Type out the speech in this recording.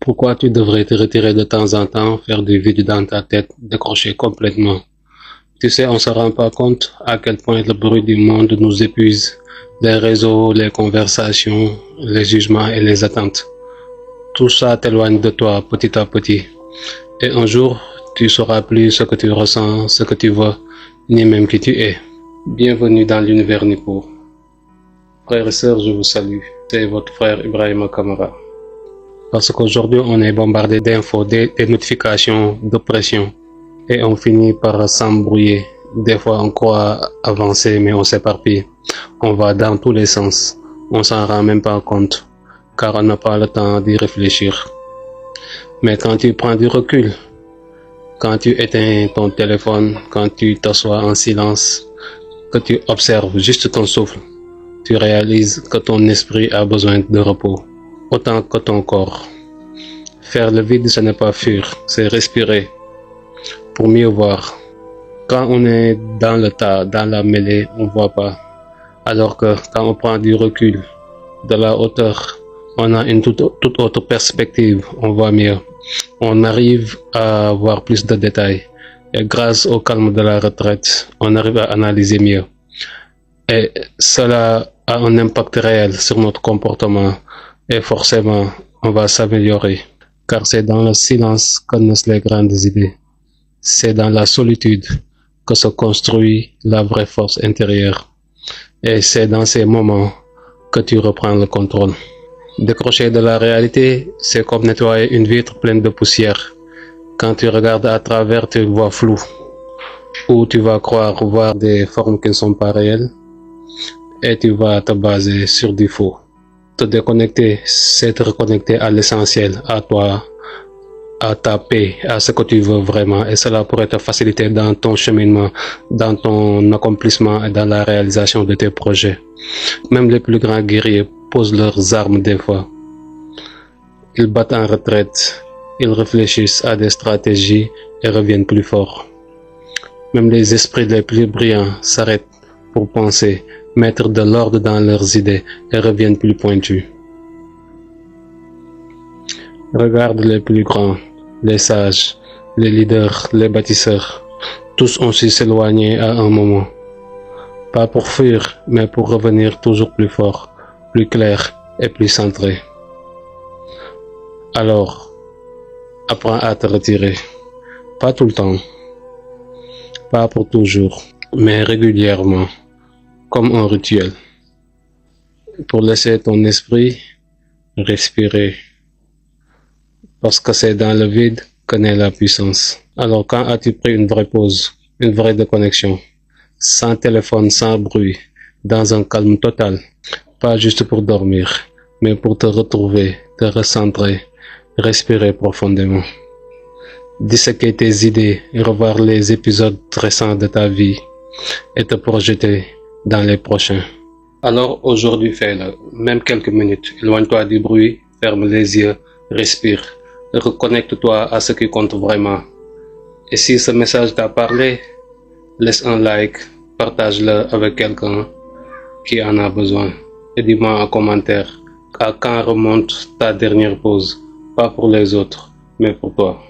Pourquoi tu devrais te retirer de temps en temps, faire du vide dans ta tête, décrocher complètement? Tu sais, on ne se rend pas compte à quel point le bruit du monde nous épuise. Les réseaux, les conversations, les jugements et les attentes. Tout ça t'éloigne de toi petit à petit. Et un jour, tu ne sauras plus ce que tu ressens, ce que tu veux, ni même qui tu es. Bienvenue dans l'univers Nipo. Frères et sœurs, je vous salue. C'est votre frère Ibrahima Kamara. Parce qu'aujourd'hui, on est bombardé d'infos, des notifications, de pression. Et on finit par s'embrouiller. Des fois, on croit avancer, mais on s'éparpille. On va dans tous les sens. On s'en rend même pas compte, car on n'a pas le temps d'y réfléchir. Mais quand tu prends du recul, quand tu éteins ton téléphone, quand tu t'assois en silence, que tu observes juste ton souffle, tu réalises que ton esprit a besoin de repos, autant que ton corps. Faire le vide, ce n'est pas fuir, c'est respirer pour mieux voir. Quand on est dans le tas, dans la mêlée, on ne voit pas. Alors que quand on prend du recul, de la hauteur, on a une toute autre perspective, on voit mieux. On arrive à voir plus de détails. Et grâce au calme de la retraite, on arrive à analyser mieux. Et cela a un impact réel sur notre comportement. Et forcément, on va s'améliorer. Car c'est dans le silence que naissent les grandes idées. C'est dans la solitude que se construit la vraie force intérieure. Et c'est dans ces moments que tu reprends le contrôle. Décrocher de la réalité, c'est comme nettoyer une vitre pleine de poussière. Quand tu regardes à travers, tu vois flou. Ou tu vas croire voir des formes qui ne sont pas réelles. Et tu vas te baser sur du faux. Te déconnecter, c'est te reconnecter à l'essentiel, à toi, à ta paix, à ce que tu veux vraiment. Et cela pourrait te faciliter dans ton cheminement, dans ton accomplissement et dans la réalisation de tes projets. Même les plus grands guerriers posent leurs armes des fois. Ils battent en retraite, ils réfléchissent à des stratégies et reviennent plus forts. Même les esprits les plus brillants s'arrêtent pour penser, mettre de l'ordre dans leurs idées et reviennent plus pointus. Regarde les plus grands, les sages, les leaders, les bâtisseurs. Tous ont su s'éloigner à un moment. Pas pour fuir, mais pour revenir toujours plus fort, plus clair et plus centré. Alors, apprends à te retirer. Pas tout le temps, pas pour toujours, mais régulièrement, comme un rituel. Pour laisser ton esprit respirer. Parce que c'est dans le vide que naît la puissance. Alors quand as-tu pris une vraie pause, une vraie déconnexion, sans téléphone, sans bruit, dans un calme total, pas juste pour dormir, mais pour te retrouver, te recentrer, respirer profondément, disséquer tes idées, revoir les épisodes récents de ta vie et te projeter dans les prochains. Alors aujourd'hui fais-le, même quelques minutes, éloigne-toi du bruit, ferme les yeux, respire. Reconnecte-toi à ce qui compte vraiment. Et si ce message t'a parlé, laisse un like, partage-le avec quelqu'un qui en a besoin. Et dis-moi en commentaire à quand remonte ta dernière pause. Pas pour les autres, mais pour toi.